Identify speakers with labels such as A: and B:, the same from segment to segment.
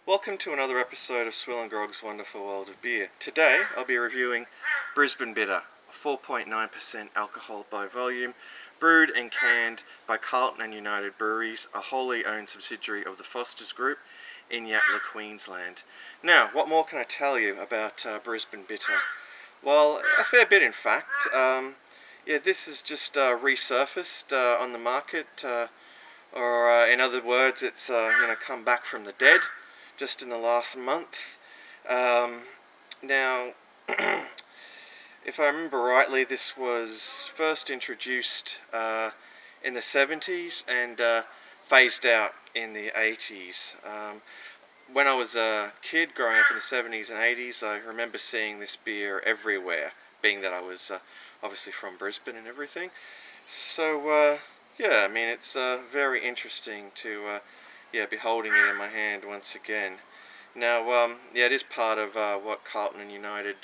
A: Welcome to another episode of SwillinGrog's Wonderful World of Beer. Today I'll be reviewing Brisbane Bitter, 4.9% alcohol by volume, brewed and canned by Carlton United Breweries, a wholly owned subsidiary of the Foster's Group in Yatala, Queensland. Now, what more can I tell you about Brisbane Bitter? Well, a fair bit in fact. This is just resurfaced on the market, or in other words, it's come back from the dead just in the last month. Now, if I remember rightly, this was first introduced in the 70s and phased out in the 80s. When I was a kid growing up in the 70s and 80s, I remember seeing this beer everywhere, being that I was obviously from Brisbane and everything. So yeah, I mean, it's very interesting to be holding it in my hand once again. Now, it is part of what Carlton United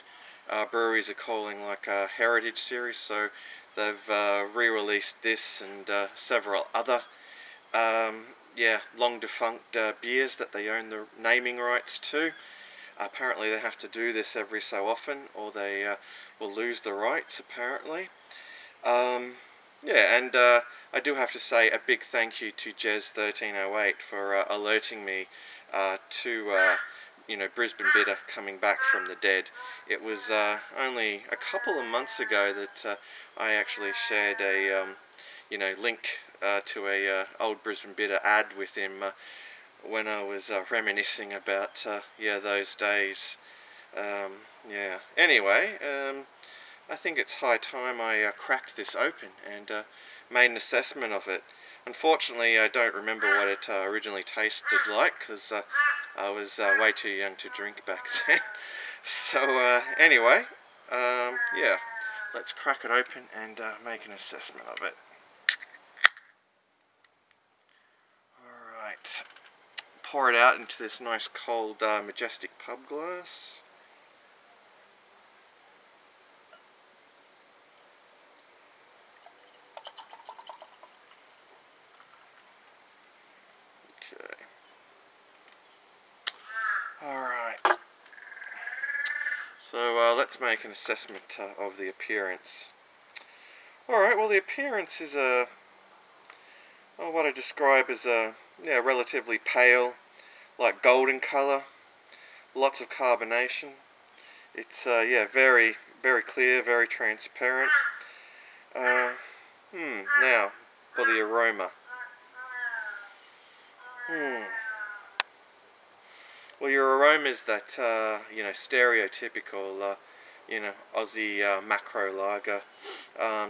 A: Breweries are calling like a heritage series, so they've re-released this and several other long defunct beers that they own the naming rights to. Apparently they have to do this every so often or they will lose the rights, apparently. I do have to say a big thank you to Jez1308 for alerting me to Brisbane Bitter coming back from the dead. It was only a couple of months ago that I actually shared a link to a old Brisbane Bitter ad with him when I was reminiscing about those days. Anyway, I think it's high time I cracked this open and made an assessment of it. Unfortunately, I don't remember what it originally tasted like because I was way too young to drink back then. So anyway, let's crack it open and make an assessment of it. Alright, pour it out into this nice cold Majestic pub glass. Alright, so let's make an assessment of the appearance. Alright, well, the appearance is what I describe as a relatively pale, like golden colour, lots of carbonation. It's very, very clear, very transparent. Now for the aroma. Well, your aroma is that stereotypical Aussie macro lager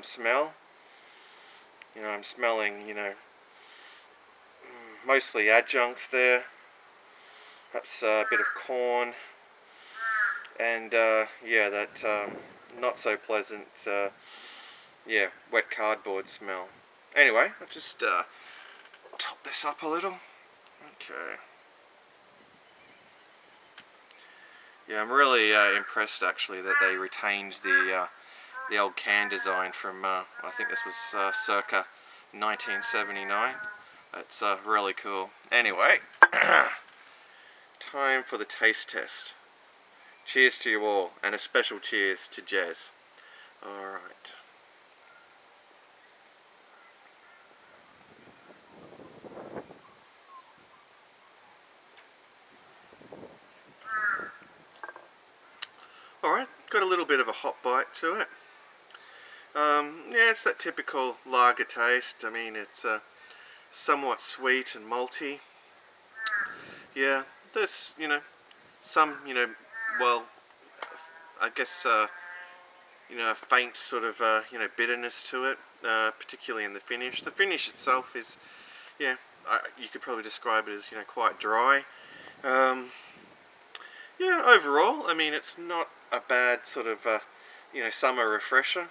A: smell. I'm smelling mostly adjuncts there, perhaps a bit of corn, and that not so pleasant wet cardboard smell. Anyway, I'll just top this up a little. Okay. Yeah, I'm really impressed actually that they retained the old can design from I think this was circa 1979. That's really cool. Anyway, time for the taste test. Cheers to you all, and a special cheers to Jez. Alright. Alright, got a little bit of a hot bite to it. It's that typical lager taste. I mean, it's somewhat sweet and malty. Yeah, there's, some, well, I guess, a faint sort of, bitterness to it, particularly in the finish. The finish itself is, you could probably describe it as, quite dry. Overall, I mean, it's not a bad sort of, summer refresher.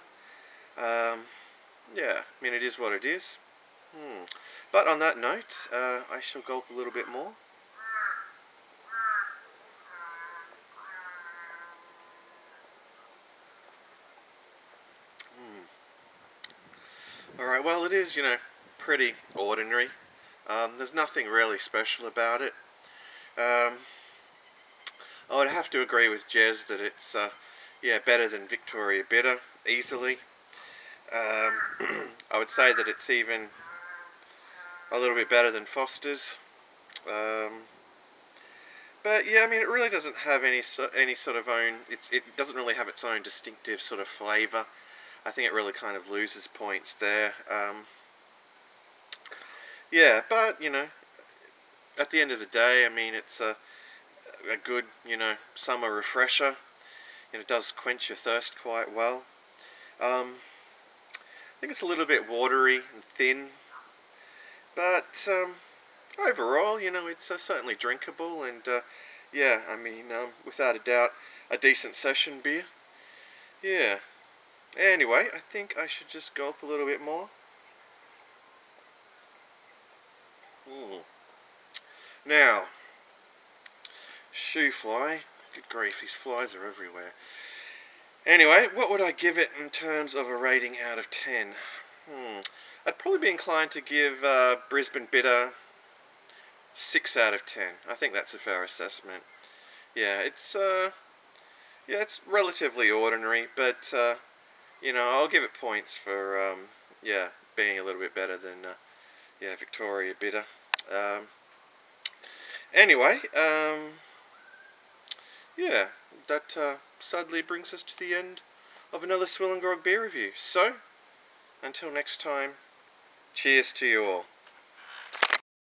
A: I mean, it is what it is. But on that note, I shall gulp a little bit more. Alright, well, it is, pretty ordinary. There's nothing really special about it. I would have to agree with Jez that it's yeah, better than Victoria Bitter, easily. I would say that it's even a little bit better than Foster's. But yeah, I mean, it really doesn't have any sort of own. It doesn't really have its own distinctive sort of flavour. I think it really kind of loses points there. Yeah, but you know, at the end of the day, I mean, it's a good, you know, summer refresher. And it does quench your thirst quite well. I think it's a little bit watery and thin, but overall, you know, it's certainly drinkable, and yeah, I mean, without a doubt, a decent session beer. Yeah. Anyway, I think I should just gulp a little bit more. Now, shoe fly. Good grief, these flies are everywhere. Anyway, what would I give it in terms of a rating out of 10? I'd probably be inclined to give Brisbane Bitter 6 out of 10. I think that's a fair assessment. Yeah, it's relatively ordinary, but you know, I'll give it points for yeah, being a little bit better than yeah, Victoria Bitter. Anyway, yeah, that sadly brings us to the end of another SwillinGrog beer review. So, until next time, cheers to you all.